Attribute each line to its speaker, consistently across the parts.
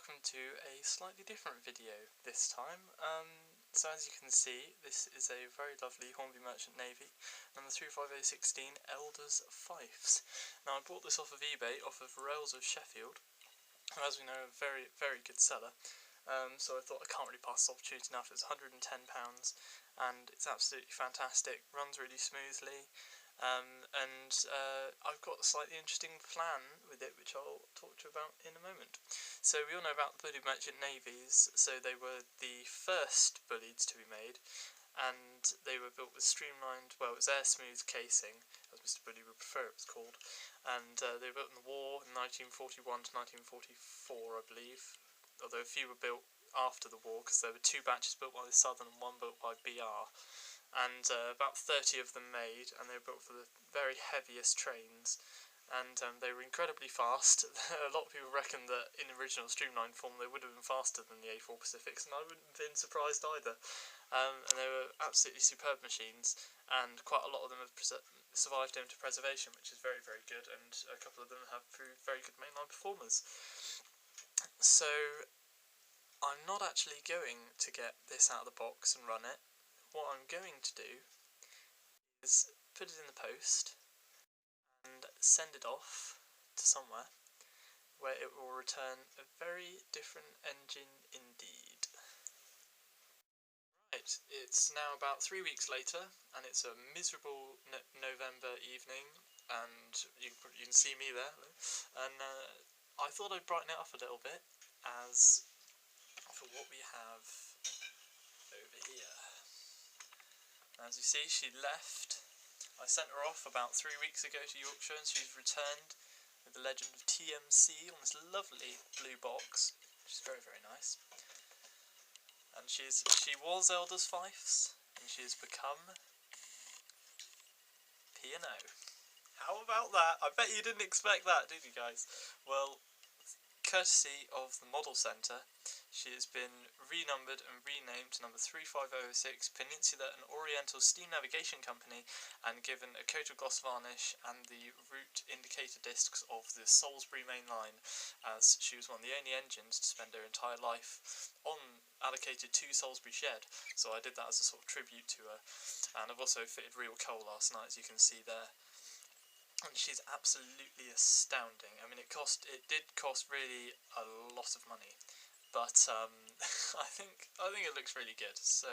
Speaker 1: welcome to a slightly different video this time. So as you can see, this is a very lovely Hornby Merchant Navy, number 35016 Elders Fifes. Now I bought this off of eBay, off of Rails of Sheffield, who as we know, a very, very good seller. So I thought I can't really pass this opportunity enough. It's £110 and it's absolutely fantastic, runs really smoothly. I've got a slightly interesting plan with it, which I'll talk to you about in a moment. So we all know about the Bullied Merchant Navies. So they were the first bullieds to be made, and they were built with streamlined, well, it was air smooth casing, as Mr. Bully would prefer it was called, and they were built in the war in 1941 to 1944, I believe, although a few were built after the war, because there were two batches built by the Southern and one built by BR. And about 30 of them made, and they were built for the very heaviest trains, and they were incredibly fast. A lot of people reckon that in original streamlined form they would have been faster than the A4 Pacifics, and I wouldn't have been surprised either. And they were absolutely superb machines, and quite a lot of them have survived into preservation, which is very, very good, and a couple of them have proved very good mainline performers. So I'm not actually going to get this out of the box and run it. What I'm going to do is put it in the post and send it off to somewhere where it will return a very different engine indeed. Right, it's now about 3 weeks later, and it's a miserable November evening, and you can see me there, and I thought I'd brighten it up a little bit as for what we have over here. As you see, she left. I sent her off about 3 weeks ago to Yorkshire, and she's returned with the legend of TMC on this lovely blue box, which is very, very nice. And she was Elders Fifes, and she has become P&0. How about that? I bet you didn't expect that, did you guys? Well, courtesy of the Model Centre, she has been renumbered and renamed to number 35006 Peninsula and Oriental Steam Navigation Company, and given a coat of gloss varnish and the route indicator discs of the Salisbury main line, as she was one of the only engines to spend her entire life on allocated to Salisbury Shed. So I did that as a sort of tribute to her, and I've also fitted real coal last night, as you can see there. And she's absolutely astounding. I mean, it did cost really a lot of money, but I think it looks really good. So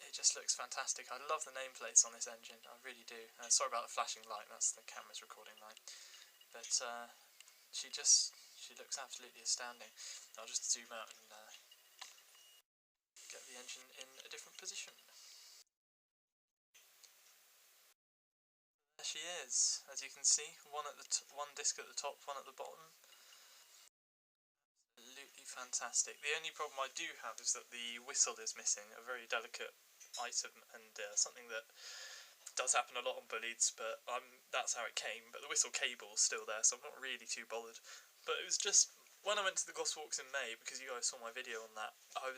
Speaker 1: it just looks fantastic. I love the nameplates on this engine. I really do. Sorry about the flashing light. That's the camera's recording light. But she looks absolutely astounding. I'll just zoom out and get the engine in a different position. There she is, as you can see, one disc at the top, one at the bottom. Absolutely fantastic. The only problem I do have is that the whistle is missing, a very delicate item, and something that does happen a lot on bullieds, but that's how it came. But the whistle cable's still there, so I'm not really too bothered. But it was just, when I went to the Goss Walks in May, because you guys saw my video on that, I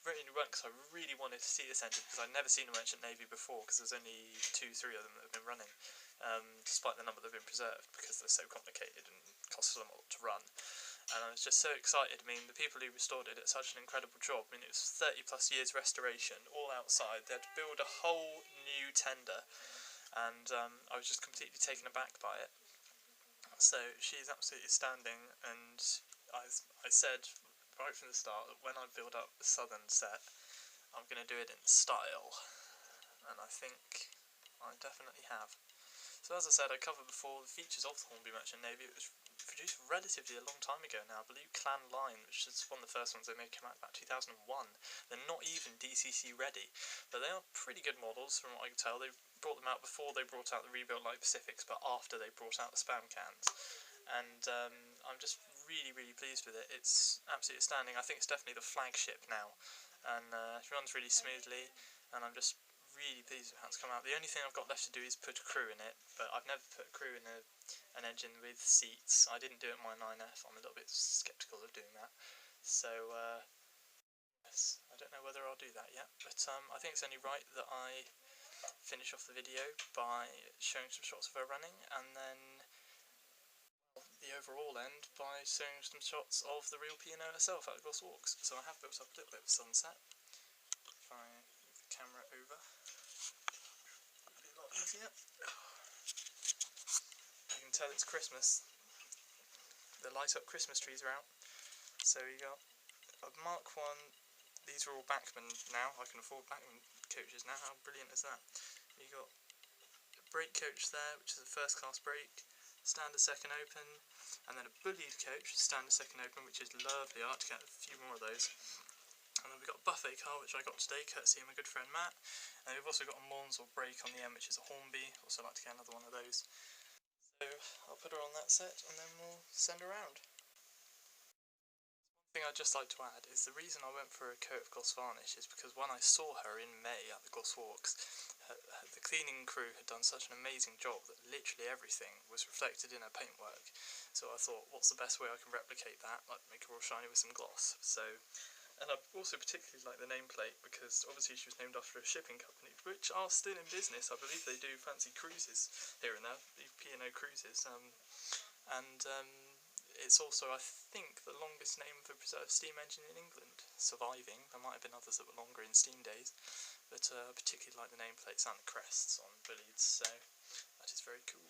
Speaker 1: really went because I really wanted to see this engine, because I'd never seen a Merchant Navy before, because there's only 2-3 of them that have been running, despite the number that have been preserved, because they're so complicated and cost a lot to run. And I was just so excited. I mean, the people who restored it did such an incredible job. I mean, it was 30 plus years restoration, all outside. They had to build a whole new tender, and I was just completely taken aback by it. So she's absolutely astounding, and I said right from the start that when I build up the Southern set, I'm going to do it in style, and I think I definitely have. So as I said, I covered before the features of the Hornby Merchant Navy. It was produced relatively a long time ago now. I believe Clan Line, which is one of the first ones they made, came out about 2001. They're not even DCC ready, but they are pretty good models from what I can tell. They brought them out before they brought out the rebuilt Light Pacifics, but after they brought out the spam cans. And I'm just really, really pleased with it. It's absolutely astounding. I think it's definitely the flagship now, and it runs really smoothly, and I'm just really pleased with how it's come out. The only thing I've got left to do is put a crew in it, but I've never put a crew in an engine with seats. I didn't do it in my 9F. I'm a little bit sceptical of doing that. So yes, I don't know whether I'll do that yet, but I think it's only right that I finish off the video by showing some shots of her running, and then the overall end by showing some shots of the real P&0 itself at the Gloss Walks. So I have built up a little bit of sunset. If I move the camera over, it'll be a lot easier. You can tell it's Christmas. The light up Christmas trees are out. So you got a Mark 1, these are all Bachmann now, I can afford Bachmann coaches now, how brilliant is that? You got a brake coach there, which is a first class brake, standard second open, and then a bullied coach, standard second open, which is lovely. I like to get a few more of those. And then we've got a buffet car, which I got today, courtesy of my good friend Matt. And we've also got a Mons or brake on the end, which is a Hornby. Also like to get another one of those. So I'll put her on that set, and then we'll send her around. One thing I'd just like to add is the reason I went for a coat of gloss varnish is because when I saw her in May at the Gloss Walks, the cleaning crew had done such an amazing job that literally everything was reflected in her paintwork. So I thought, what's the best way I can replicate that? Like make her all shiny with some gloss. So, and I also particularly like the nameplate because obviously she was named after a shipping company, which are still in business. I believe they do fancy cruises here and there, the P&0 cruises. It's also, I think, the longest name of a preserved steam engine in England, surviving. There might have been others that were longer in steam days, but I particularly like the nameplates and the crests on Bullied's, so that is very cool.